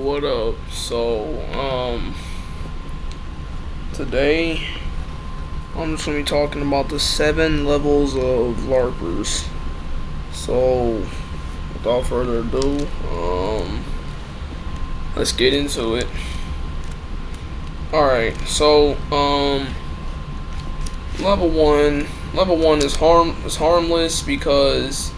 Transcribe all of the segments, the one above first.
what up? Today I'm just gonna be talking about the 7 levels of larpers. So, without further ado, let's get into it. Alright, so, level one is harmless because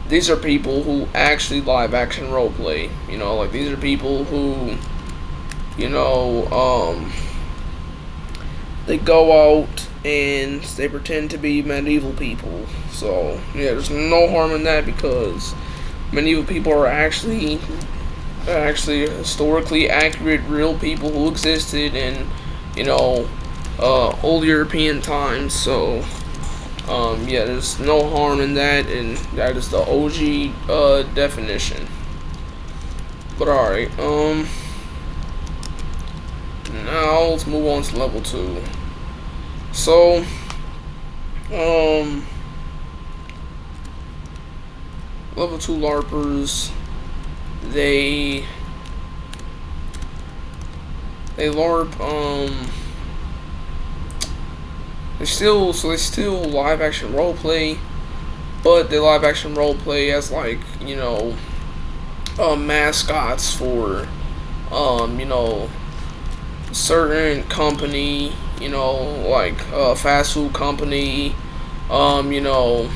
these are people who actually live action roleplay. You know, like these are people who, you know, they go out and they pretend to be medieval people. So yeah, there's no harm in that because medieval people are actually historically accurate, real people who existed in, you know, old European times. So yeah, there's no harm in that, and that is the OG definition. But alright, now let's move on to level 2. So, level 2 LARPers, they LARP, they still live action roleplay, but they live action roleplay as, like, you know, mascots for, you know, certain company, you know, like fast food company, you know,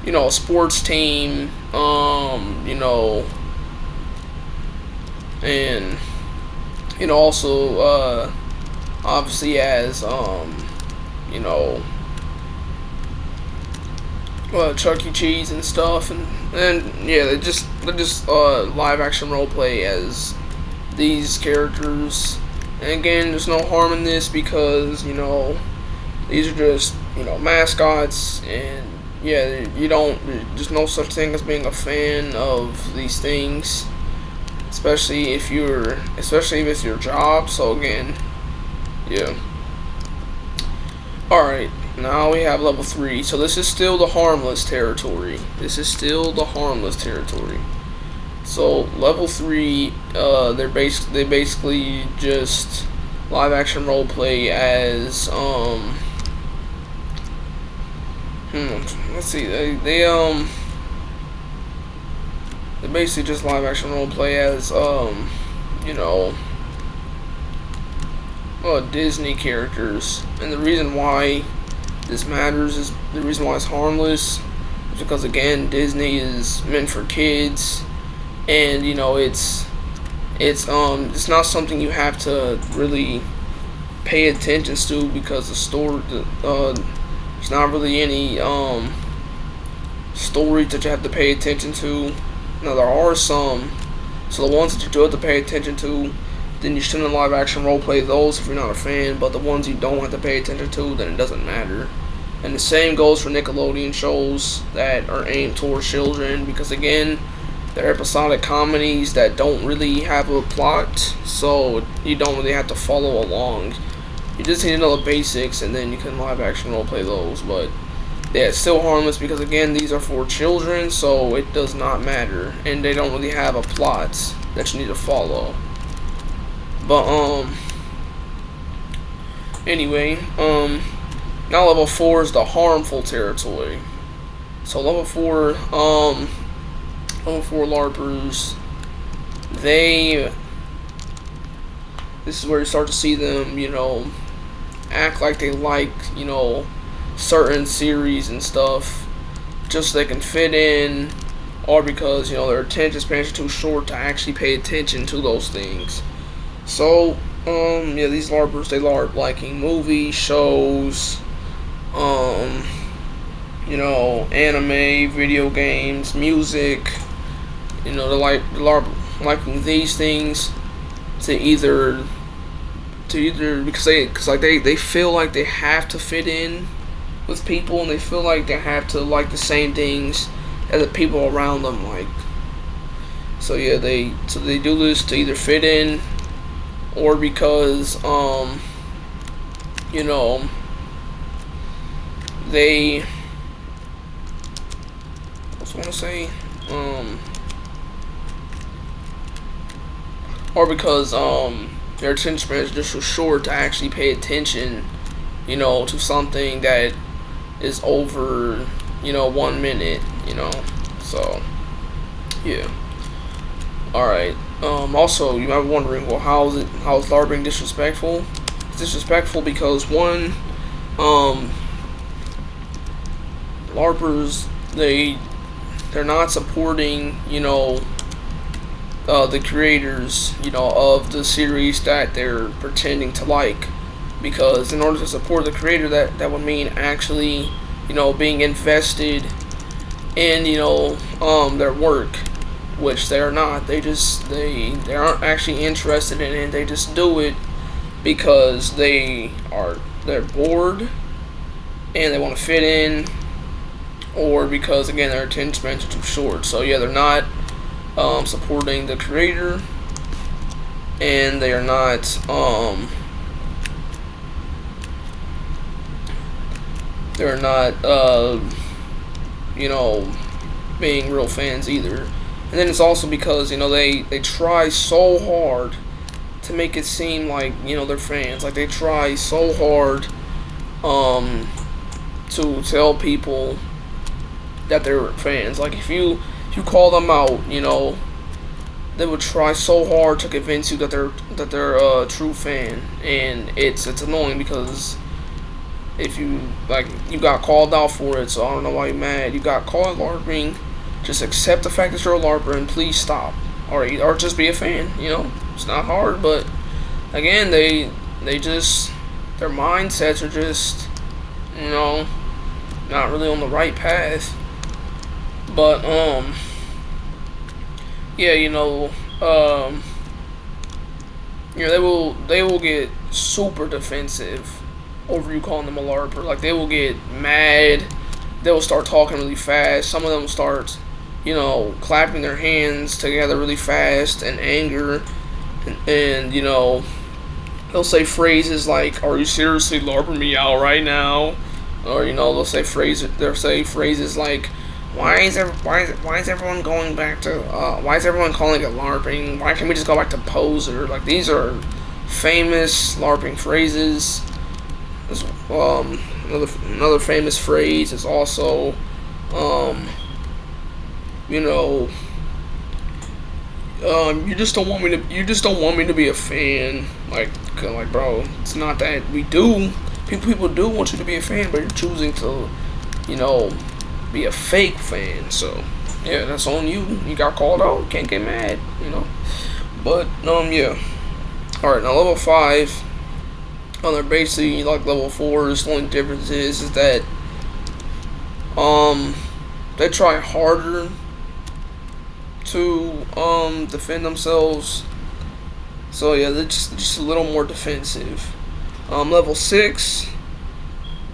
a sports team, you know, and you know, also obviously as you know, Chuck E. Cheese and stuff, and yeah, they're just live action roleplay as these characters. And again, there's no harm in this because, you know, these are just, you know, mascots, and yeah, there's no such thing as being a fan of these things, especially if it's your job. So again, yeah. Alright, now we have level 3. So this is still the harmless territory. So level 3, they basically just live action roleplay as let's see, they basically just live action roleplay as you know, Disney characters. And the reason why this matters is the reason why it's harmless is because, again, Disney is meant for kids, and you know, it's not something you have to really pay attention to because there's not really any stories that you have to pay attention to. Now there are some, so the ones that you do have to pay attention to, then you shouldn't live action roleplay those if you're not a fan. But the ones you don't have to pay attention to, then it doesn't matter. And the same goes for Nickelodeon shows that are aimed towards children, because again, they're episodic comedies that don't really have a plot, so you don't really have to follow along. You just need to know the basics, and then you can live action roleplay those. But yeah, it's still harmless because, again, these are for children, so it does not matter, and they don't really have a plot that you need to follow. But anyway, now level 4 is the harmful territory. So level 4 LARPers, this is where you start to see them, you know, act like they like, you know, certain series and stuff just so they can fit in, or because, you know, their attention spans are too short to actually pay attention to those things. So yeah, these LARPers, they LARP liking movies, shows, you know, anime, video games, music. You know, they LARP liking these things to either because they feel like they have to fit in with people, and they feel like they have to like the same things as the people around them like. So yeah, they do this to either fit in, or because you know, they, I just want to say, or because their attention span is just so short to actually pay attention, to something that is over, 1 minute, So, yeah. All right. Also, you might be wondering, well, how is LARPing disrespectful? It's disrespectful because one, LARPers they're not supporting, the creators, of the series that they're pretending to like, because in order to support the creator, that would mean actually, being invested in, their work, which they are not. They aren't actually interested in it. They just do it because they're bored and they want to fit in, or because again their attention spans are too short. So yeah, they're not supporting the creator, and they are not they're not being real fans either. And then it's also because they try so hard to make it seem like they're fans. Like they try so hard to tell people that they're fans. Like if you call them out, they would try so hard to convince you that they're a true fan, and it's annoying because if you got called out for it, so I don't know why you're mad. You got called LARPing. Just accept the fact that you're a LARPer and please stop, or just be a fan. It's not hard, but again, they just their mindsets are just not really on the right path. But yeah, they will get super defensive over you calling them a LARPer. Like they will get mad. They will start talking really fast. Some of them will start, clapping their hands together really fast in anger, and they'll say phrases like, "Are you seriously LARPing me out right now?" Or they'll say phrases like, why is everyone going back to why is everyone calling it LARPing? Why can't we just go back to poser? Like these are famous LARPing phrases. Another famous phrase is also you just don't want me to be a fan. Like bro, it's not that we do. People do want you to be a fan, but you're choosing to be a fake fan. So yeah, that's on you. You got called out, can't get mad, But yeah. Alright, now level 5, they're basically like level 4's. The only difference is that they try harder to defend themselves. So yeah, they're just a little more defensive. Level 6,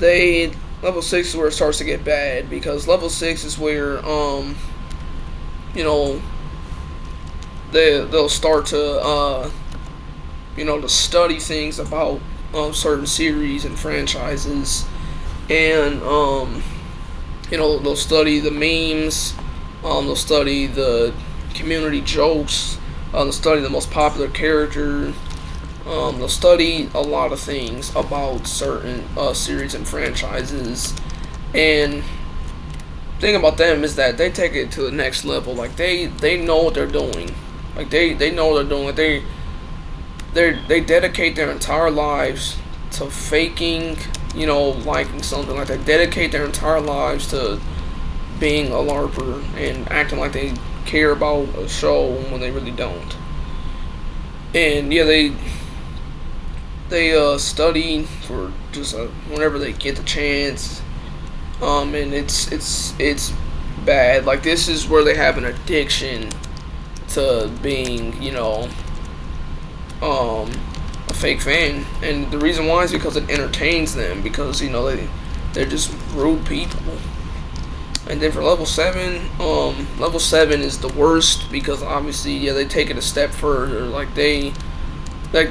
level 6 is where it starts to get bad, because level 6 is where they'll start to to study things about certain series and franchises, and they'll study the memes, they'll study the community jokes, they'll study the most popular character. They'll study a lot of things about certain series and franchises, and the thing about them is that they take it to the next level. Like they know what they're doing. Like they know what they're doing. Like they dedicate their entire lives to faking, liking something. Like they dedicate their entire lives to being a LARPer and acting like they care about a show when they really don't. And yeah, they study for just whenever they get the chance, and it's bad. Like this is where they have an addiction to being a fake fan, and the reason why is because it entertains them, because they're just rude people. And then for level 7, level 7 is the worst, because obviously they take it a step further. They do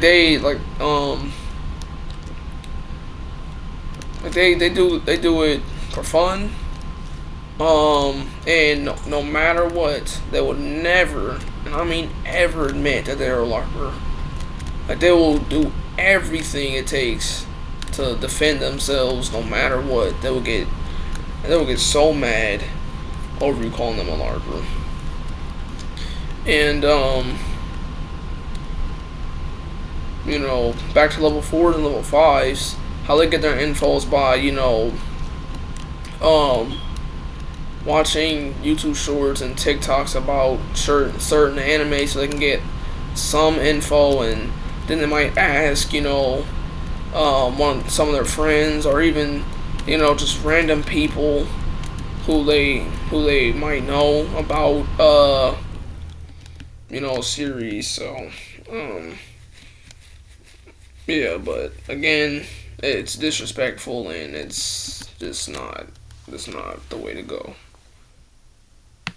it for fun, And no matter what, they will never, and I mean ever, admit that they're a larper. Like they will do everything it takes to defend themselves, no matter what. They will get so mad over you calling them a larper. And back to level 4s and level 5s, how they get their infos by, um, watching YouTube shorts and TikToks about certain anime so they can get some info, and then they might ask, some of their friends, or even, just random people who they might know about, series. So, yeah, but again, it's disrespectful, and it's not the way to go.